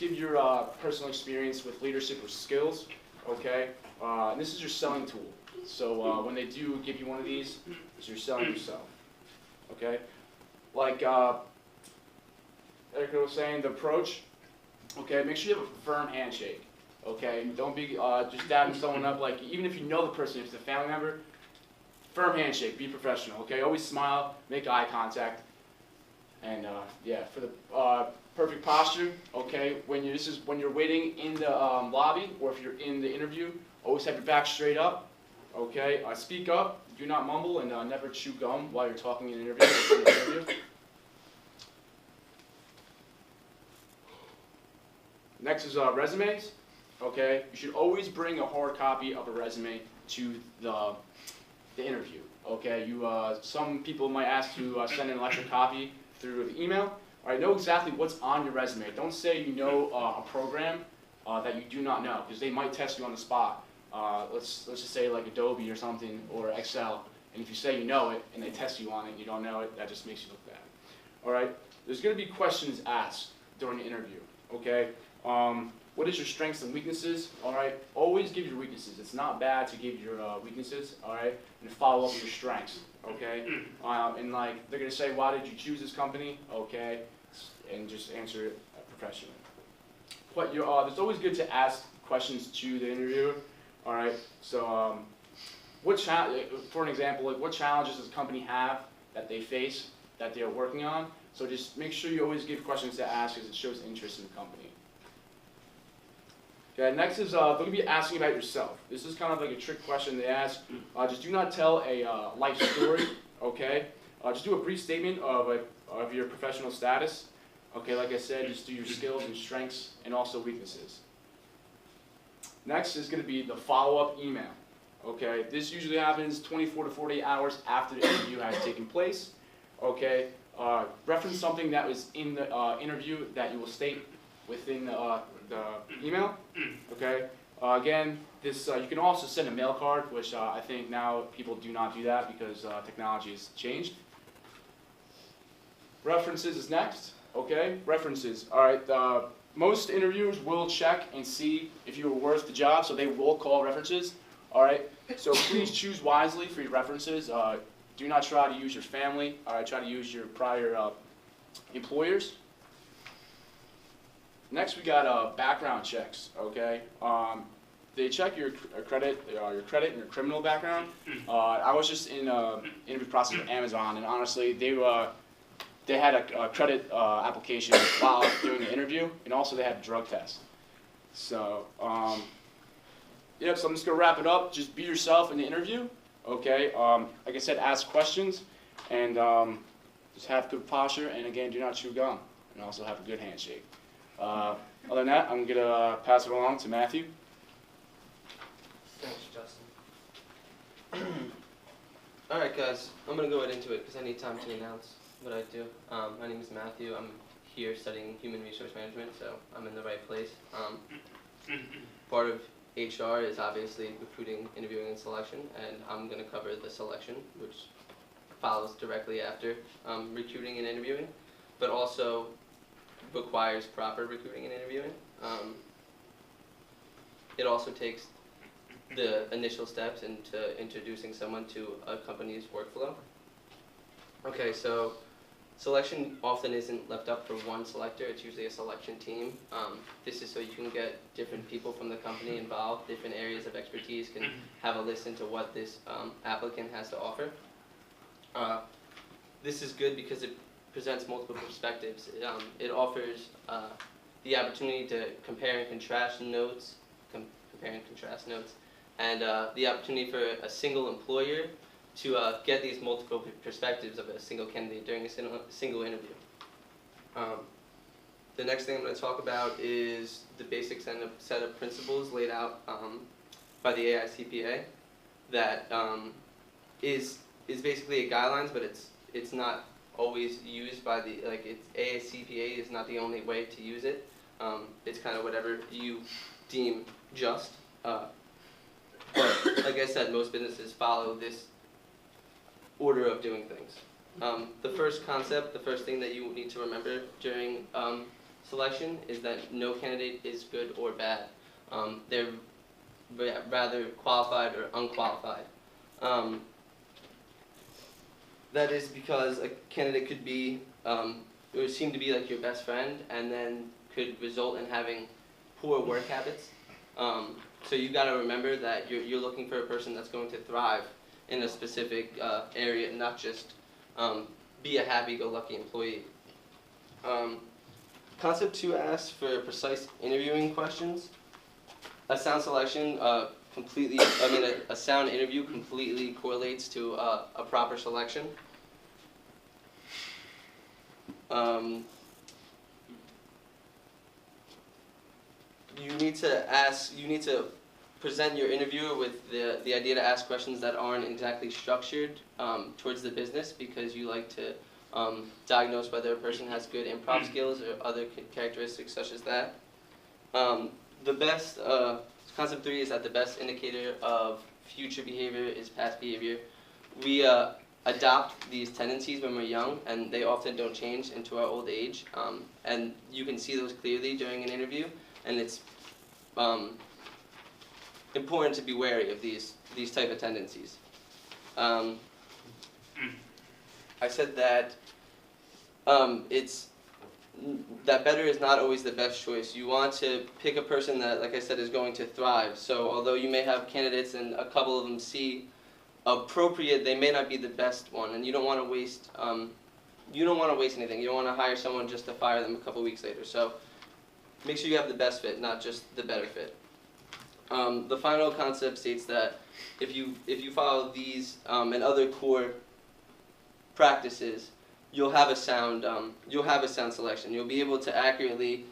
give your personal experience with leadership or skills, okay? And this is your selling tool. So when they do give you one of these, you're selling yourself, okay? Like Erica was saying, the approach, okay? Make sure you have a firm handshake, okay? Don't be just dabbing someone up, like even if you know the person, if it's a family member, firm handshake, be professional, okay? Always smile, make eye contact, and yeah, for the perfect posture, okay? When you're waiting in the lobby or if you're in the interview, always have your back straight up, okay? Speak up, do not mumble, and never chew gum while you're talking in an interview. Next is resumes, okay? You should always bring a hard copy of a resume to the interview, okay? Some people might ask to send an electronic copy through the email. All right, know exactly what's on your resume. Don't say you know a program that you do not know, because they might test you on the spot. Let's just say like Adobe or something, or Excel, and if you say you know it and they test you on it and you don't know it, that just makes you look bad. All right, there's going to be questions asked during the interview, okay? What is your strengths and weaknesses? All right, always give your weaknesses. It's not bad to give your weaknesses, all right, and follow up with your strengths, okay? And like they're gonna say, why did you choose this company? Okay, and just answer it professionally. It's always good to ask questions to the interviewer, all right? So, for an example, like what challenges does the company have that they face that they are working on? So just make sure you always give questions to ask, because it shows interest in the company. Okay, next is they're going to be asking about yourself. This is kind of like a trick question they ask. Just do not tell a life story, okay? Just do a brief statement of your professional status. Okay, like I said, just do your skills and strengths and also weaknesses. Next is going to be the follow-up email. Okay, this usually happens 24 to 48 hours after the interview has taken place. Okay, reference something that was in the interview that you will state within the email. Okay. Again, this you can also send a mail card, which I think now people do not do that because technology has changed. References is next. Okay. References. All right. Most interviewers will check and see if you were worth the job, so they will call references. All right. So please choose wisely for your references. Do not try to use your family. All right. Try to use your prior employers. Next, we got background checks. Okay, they check your credit and your criminal background. I was just in interview process with Amazon, and honestly, they had a credit application while doing the interview, and also they had a drug test. So, yeah. So I'm just gonna wrap it up. Just be yourself in the interview. Okay. Like I said, ask questions, and just have good posture. And again, do not chew gum, and also have a good handshake. Other than that, I'm going to pass it along to Matthew. Thanks, Justin. Alright guys, I'm going to go right into it because I need time to announce what I do. My name is Matthew. I'm here studying human resource management, so I'm in the right place. Part of HR is obviously recruiting, interviewing, and selection, and I'm going to cover the selection, which follows directly after recruiting and interviewing, but also requires proper recruiting and interviewing. It also takes the initial steps into introducing someone to a company's workflow. Okay, so selection often isn't left up for one selector. It's usually a selection team. This is so you can get different people from the company involved, different areas of expertise, can have a listen to what this applicant has to offer. This is good because it presents multiple perspectives. It offers the opportunity to compare and contrast notes, and the opportunity for a single employer to get these multiple perspectives of a single candidate during a single interview. The next thing I'm going to talk about is the basic set of principles laid out by the AICPA that is basically a guidelines, but it's not always used by the, AICPA is not the only way to use it. It's kind of whatever you deem just. But like I said, most businesses follow this order of doing things. The first concept, the first thing that you need to remember during selection is that no candidate is good or bad. They're rather qualified or unqualified. That is because a candidate could be, it would seem to be like your best friend, and then could result in having poor work habits. So you got to remember that you're looking for a person that's going to thrive in a specific area, not just be a happy-go-lucky employee. Concept 2 asks for precise interviewing questions. A sound selection a sound interview completely correlates to a proper selection. You need to present your interviewer with the idea to ask questions that aren't exactly structured towards the business, because you like to diagnose whether a person has good improv skills or other characteristics such as that. The best, concept 3 is that the best indicator of future behavior is past behavior. We adopt these tendencies when we're young, and they often don't change into our old age. And you can see those clearly during an interview, and it's important to be wary of these type of tendencies. I said that that better is not always the best choice. You want to pick a person that, like I said, is going to thrive. So although you may have candidates and a couple of them see appropriate, they may not be the best one, and you don't want to waste anything. You don't want to hire someone just to fire them a couple weeks later. So make sure you have the best fit, not just the better fit. The final concept states that if you follow these and other core practices, you'll have a sound selection. You'll be able to accurately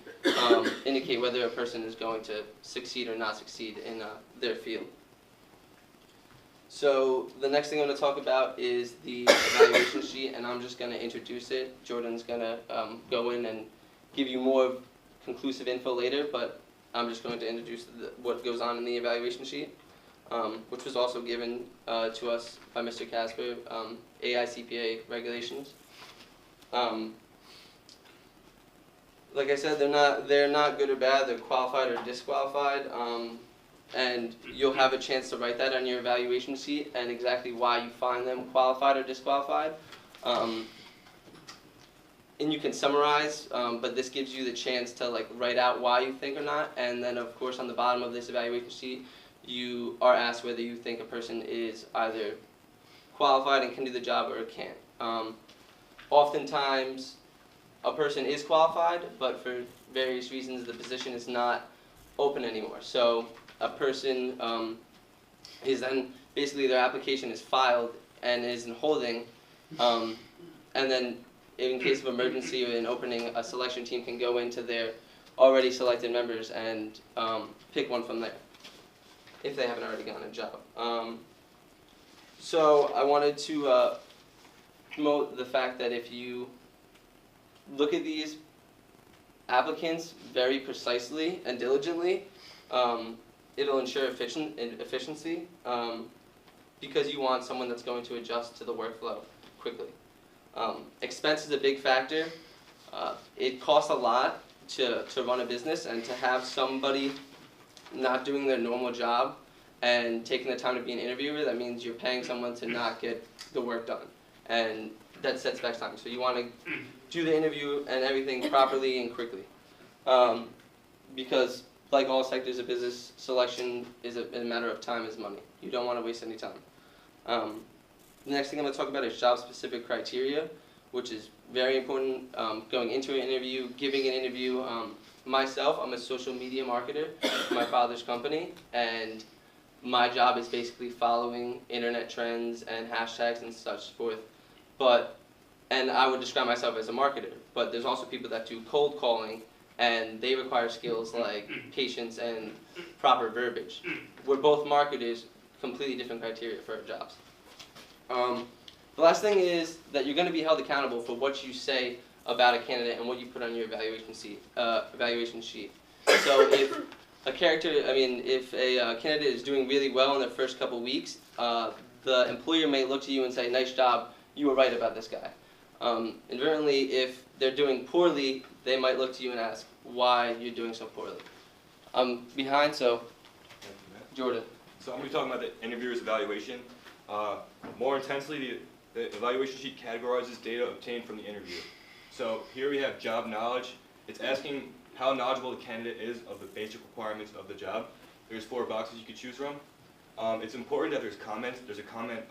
indicate whether a person is going to succeed or not succeed in their field. So the next thing I'm going to talk about is the evaluation sheet, and I'm just going to introduce it. Jordan's going to go in and give you more conclusive info later, but I'm just going to introduce what goes on in the evaluation sheet, which was also given to us by Mr. Casper, AICPA regulations. Like I said, they're not good or bad. They're qualified or disqualified, and you'll have a chance to write that on your evaluation sheet and exactly why you find them qualified or disqualified. And you can summarize, but this gives you the chance to write out why you think or not. And then, of course, on the bottom of this evaluation sheet, you are asked whether you think a person is either qualified and can do the job or can't. Oftentimes, a person is qualified, but for various reasons, the position is not open anymore. So a person is then, basically their application is filed and is in holding, and then in case of emergency or in opening, a selection team can go into their already selected members and pick one from there, if they haven't already gotten a job. So I wanted to promote the fact that if you look at these applicants very precisely and diligently, it'll ensure efficiency because you want someone that's going to adjust to the workflow quickly. Expense is a big factor. It costs a lot to run a business, and to have somebody not doing their normal job and taking the time to be an interviewer, that means you're paying someone to not get the work done, and that sets back time. So you want to do the interview and everything properly and quickly, because like all sectors of business, selection is a matter of time as money. You don't want to waste any time. The next thing I'm going to talk about is job-specific criteria, which is very important going into an interview, giving an interview. Myself, I'm a social media marketer for my father's company, and my job is basically following internet trends and hashtags and such forth. And I would describe myself as a marketer, but there's also people that do cold calling, and they require skills like patience and proper verbiage. We're both marketers, completely different criteria for our jobs. The last thing is that you're going to be held accountable for what you say about a candidate and what you put on your evaluation sheet. So if a candidate is doing really well in their first couple weeks, the employer may look to you and say, "Nice job, you were right about this guy." Invariably, if they're doing poorly, they might look to you and ask why you're doing so poorly. I'm behind, so Jordan. So I'm going to be talking about the interviewer's evaluation. More intensely, the evaluation sheet categorizes data obtained from the interview. So here we have job knowledge. It's asking how knowledgeable the candidate is of the basic requirements of the job. There's 4 boxes you could choose from. It's important that there's comments. There's a comment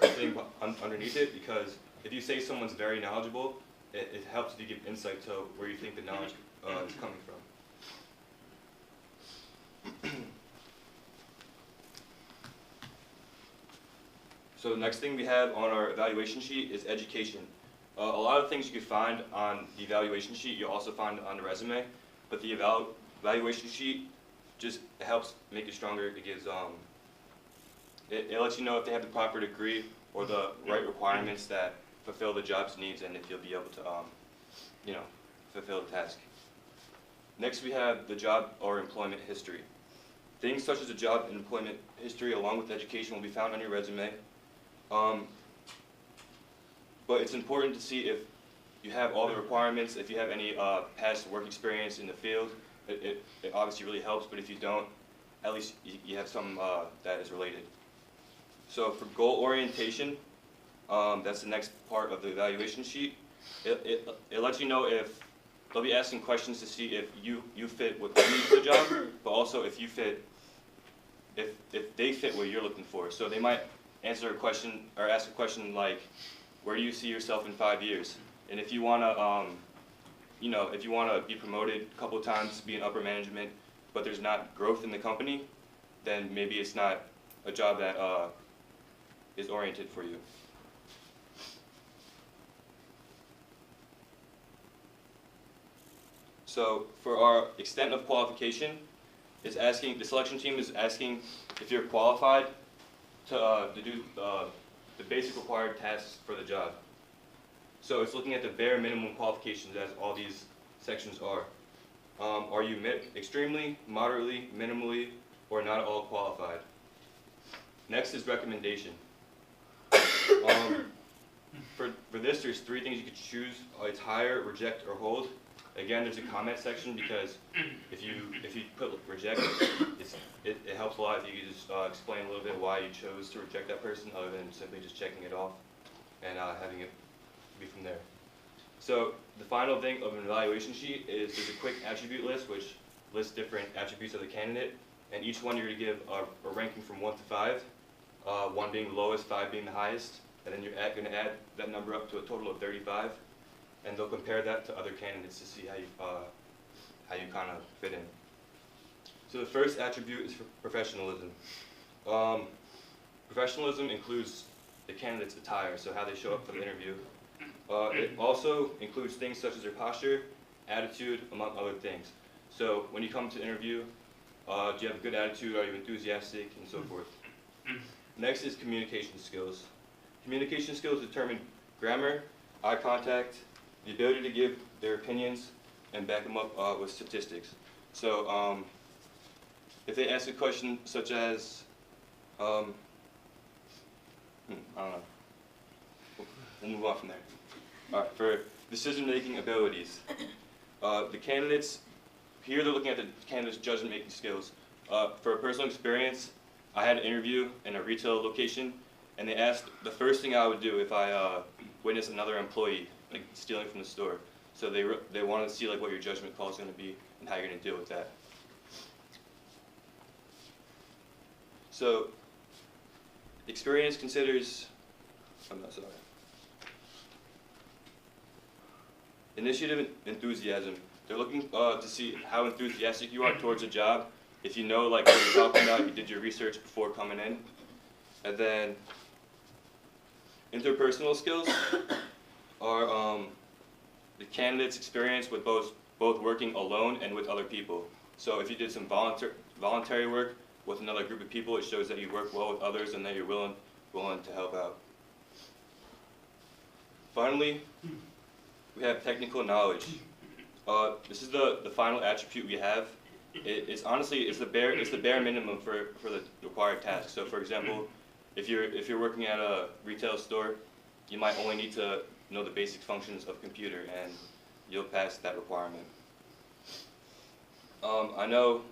thing underneath it, because if you say someone's very knowledgeable, it helps to give insight to where you think the knowledge is coming from. So the next thing we have on our evaluation sheet is education. A lot of things you can find on the evaluation sheet you'll also find on the resume, but the evaluation sheet just helps make it stronger. It gives it lets you know if they have the proper degree or the right requirements that fulfill the job's needs, and if you'll be able to fulfill the task. Next we have the job or employment history. Things such as the job and employment history along with education will be found on your resume. But it's important to see if you have all the requirements, if you have any past work experience in the field. It obviously really helps, but if you don't, at least you have some that is related. So for goal orientation, that's the next part of the evaluation sheet. It lets you know if they'll be asking questions to see if you fit what they need for the job, but also if you fit, if they fit what you're looking for. So they might answer a question or ask a question like, where do you see yourself in 5 years? And if you want to, if you want to be promoted a couple of times, be in upper management, but there's not growth in the company, then maybe it's not a job that is oriented for you. So for our extent of qualification, it's asking, the selection team is asking if you're qualified to do the basic required tasks for the job. So it's looking at the bare minimum qualifications, as all these sections are. Are you extremely, moderately, minimally, or not at all qualified? Next is recommendation. For this, there's 3 things you could choose. It's hire, reject, or hold. Again, there's a comment section, because if you put reject, it helps a lot if you could just explain a little bit why you chose to reject that person, other than simply just checking it off and having it be from there. So the final thing of an evaluation sheet is there's a quick attribute list, which lists different attributes of the candidate, and each one you're going to give a ranking from 1 to 5, 1 being the lowest, 5 being the highest, and then you're going to add that number up to a total of 35. And they'll compare that to other candidates to see how you kind of fit in. So the first attribute is for professionalism. Professionalism includes the candidate's attire, so how they show up for the interview. It also includes things such as their posture, attitude, among other things. So when you come to interview, do you have a good attitude? Are you enthusiastic, and so forth? Next is communication skills. Communication skills determine grammar, eye contact, the ability to give their opinions and back them up with statistics. So if they ask a question such as, I don't know, we'll move on from there. All right, for decision-making abilities, the candidates, here they're looking at the candidate's judgment-making skills. For a personal experience, I had an interview in a retail location, and they asked the first thing I would do if I witnessed another employee like stealing from the store. So they wanted to see like what your judgment call is going to be and how you're going to deal with that. So experience considers, I'm not sorry. Initiative and enthusiasm. They're looking to see how enthusiastic you are towards a job. If you know like what you're talking about, you did your research before coming in. And then interpersonal skills are the candidate's experience with both working alone and with other people. So if you did some voluntary work with another group of people, it shows that you work well with others and that you're willing to help out. Finally, we have technical knowledge. This is the final attribute we have. It's honestly the bare minimum for the required task. So for example, if you're working at a retail store, you might only need to know the basic functions of a computer, and you'll pass that requirement. I know